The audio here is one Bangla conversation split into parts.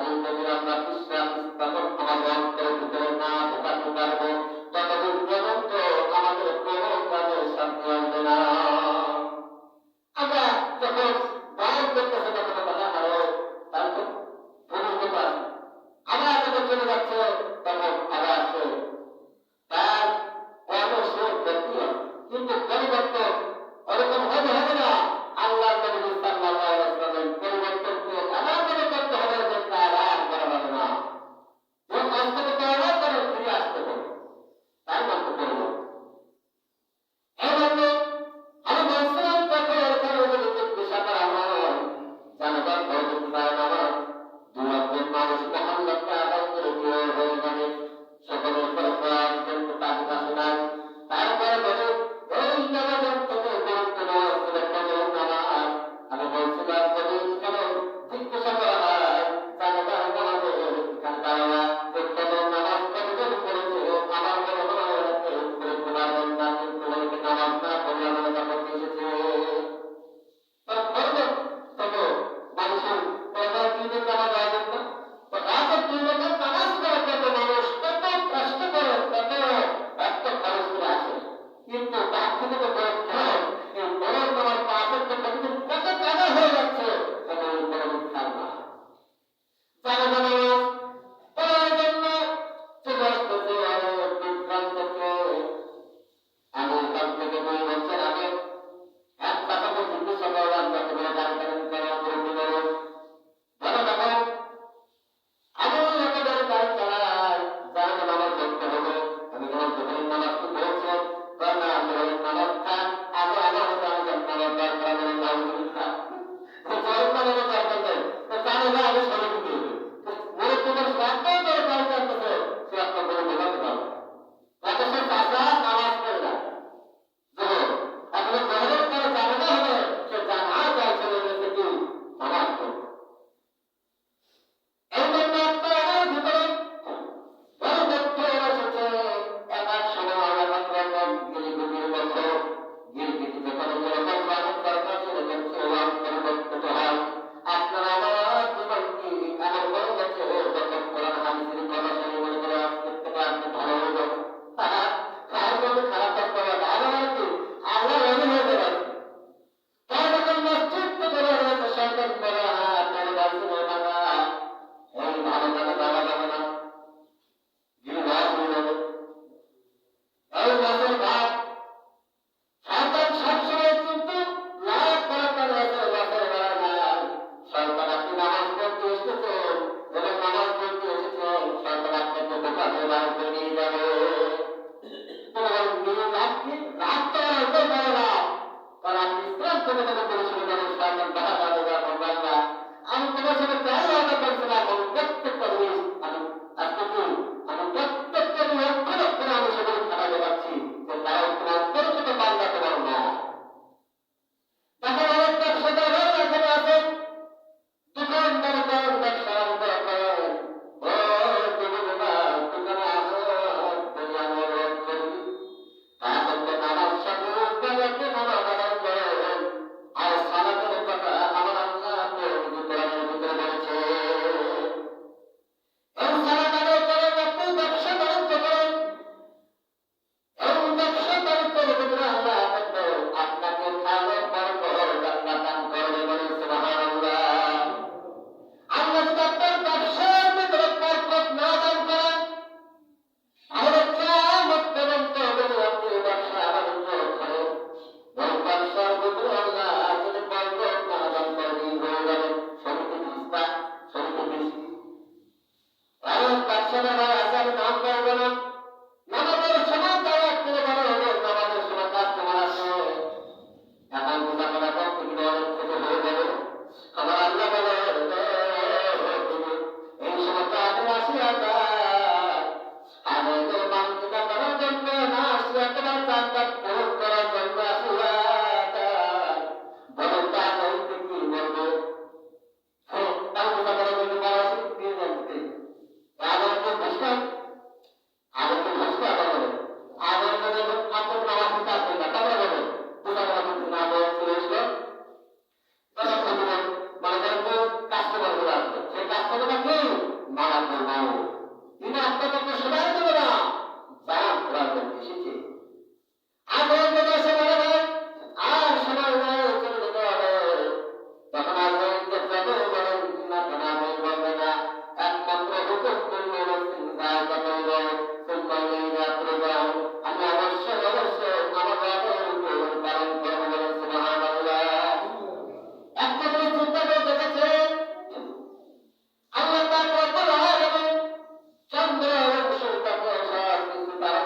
যেই কদিন আমরা বিশ্বাস স্থাপন আমাদের অন্তরের ভিতরে না ঢোকাতে পারবো, ততদিন পর্যন্ত আমাদের কোনো কাজে শান্তি আসবে না। আমরা যখন গান করতেছে তখন কথা আরো তাই তো ভূমিষ্ঠ আছে, আবার যখন চলে যাচ্ছে তখন আবার সে তার অবশ্যই ব্যক্তি আছে, কিন্তু পরিবর্তন ওরকম হবে হবে না। আল্লাহ নবী সাল্লাল্লাহু আলাইহি ওয়াসাল্লামের পরিবর্তনকে এমন ভাবে করতে হবে যে তার আর করা যাবে না। মানা করবো। তিনি আপনাদেরকে সবাই দেবে না, যারা ঘোরার জন্য এসেছে। আগে যদি এসে বলে দেয়, আর সময় নেই, চলে যেতে হবে, তখন আসবেন যে যত বলেন না কেন আমি বলবে না, একমাত্র হুকুম করলো চিন্তায় কতল চিন্তায় প্রয়োজন। আমি অবশ্যই অবশ্যই আমার রবের উপর পালন করবো বলেন সুবহানাল্লাহ। একটা জিনিস চিন্তা করে দেখেছেন, আল্লাহ তাআলা বলা এবং চন্দ্র এবং সূর্য সব কিছু তারা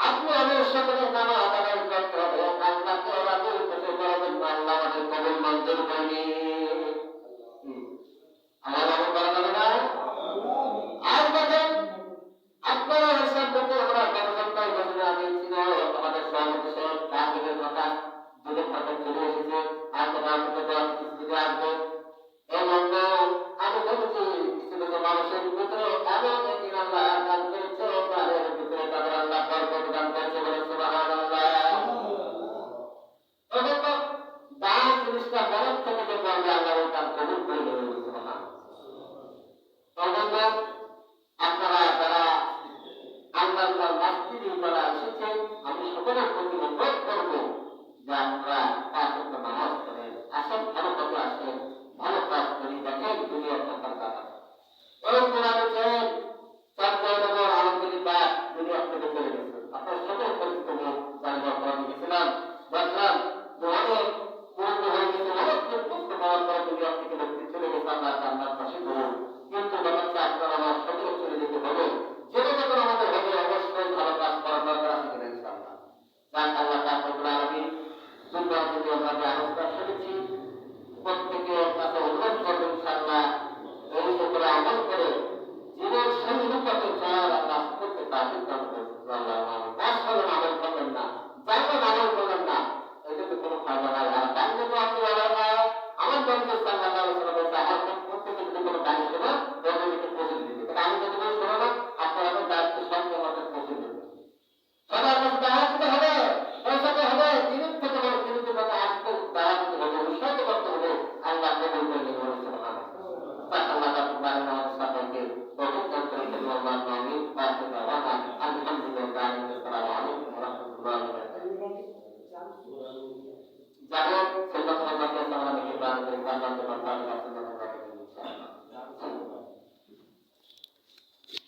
আপনি আমার সকলে নামাজ আদায় করতে হবে, আল্লাহকে রাজি খুশি করার জন্য আল্লাহ আমাদের কবুল মঞ্জুর করে নিন। আমার আমল করা যাবে না। আর দেখেন আপনারা হিসাব করতে আমরা গত সপ্তাহে বছরে আমি ছিল আমাদের সভাপতি রাজনীতির কথা দুটো কথা চলে এসেছে, আর তো রাজনীতি আসবে। এই জন্য আমি বলছি কিছু কিছু মানুষের ভিতরে এমন একদিন আল্লাহ দান করেছে, তাদের ভিতরে তাদের আল্লাহ বরকত দান করেছে, বলে সুবহানাল্লাহ। অথচ দান জিনিসটা বরফ থেকে যে করবে আল্লাহ ওই দান কবুল করে নেবে, সুবহানাল্লাহ। অথচ আপনারা যারা আল্লাহর মসজিদে যারা এসেছেন, আমি সকলের প্রতি অনুরোধ করব যে আপনারা পাঁচ ওয়াক্ত নামাজ পড়েন, আসেন ভালো পথে আসেন, ভালো কাজ করি, দেখেন দুনিয়ার সন্তান কাটা এবং কোরআনে চেন সবচেয়ে আলহামদুলিল্লাহ দুনিয়া থেকে চলে গেছে। আপনার সকল পরিচিত লোক যারা বর্তমানে গেছিলাম দেখলাম যে অনেক পুরনো হয়ে গেছে, অনেক প্রশ্ন পাওয়ার পর দুনিয়া থেকে লোকটি চলে গেছে, আমরা জান্নাত পাশে করুন। কিন্তু ব্যাপারটা আপনার আমার সকলে চলে যেতে হবে, যেটা যখন আমাদের হবে অবশ্যই ভালো কাজ করার দরকার আছে কিনা ইনশাআল্লাহ। যাক আল্লাহ তাআলা রব্বুল আলামিন দুনিয়া থেকে আমরা যে আলোচনা শুনেছি প্রত্যেকে কাছে অনুরোধ করবো ইনশাআল্লাহ এই উপরে আমল করে জীবন সঙ্গীপথে চলার আল্লাহ করতে তাদের দান করতে আল্লাহ আসলে আমল করবেন না, জানবেন আমল করবেন না, এটাতে কোনো ফায়দা নাই। আর জানলে তো আপনি আমার জন্য সাল্লাল্লাহু আলাইহি ওয়াসাল্লাম আমার প্রত্যেকে যদি কোনো গান শোনা তখন একটু পৌঁছে দিবে, আমি যদি শোনো না আপনার আমার দায়িত্ব সব আমাদের পৌঁছে দেবে। সবার কাছে দাওয়াত দিতে হবে, পৌঁছাতে হবে, দিনের থেকে বড় দিনের কথা আসতে দাওয়াত দিতে হবে, উৎসাহিত করতে হবে, আল্লাহ কবুল করে নেবেন সুবহানাল্লাহ। আল্লাহ তাআলা আমাদের সকলকে তৌফিক দান করুন, আল্লাহু আমিন। আলহামদুলিল্লাহ, আসসালামু আলাইকুম ওয়া রাহমাতুল্লাহি ওয়া বারাকাতুহু। যারা সুন্নাত ওয়াল জামাত আমরা দেখি প্রাণ করে আল্লাহ তাআলা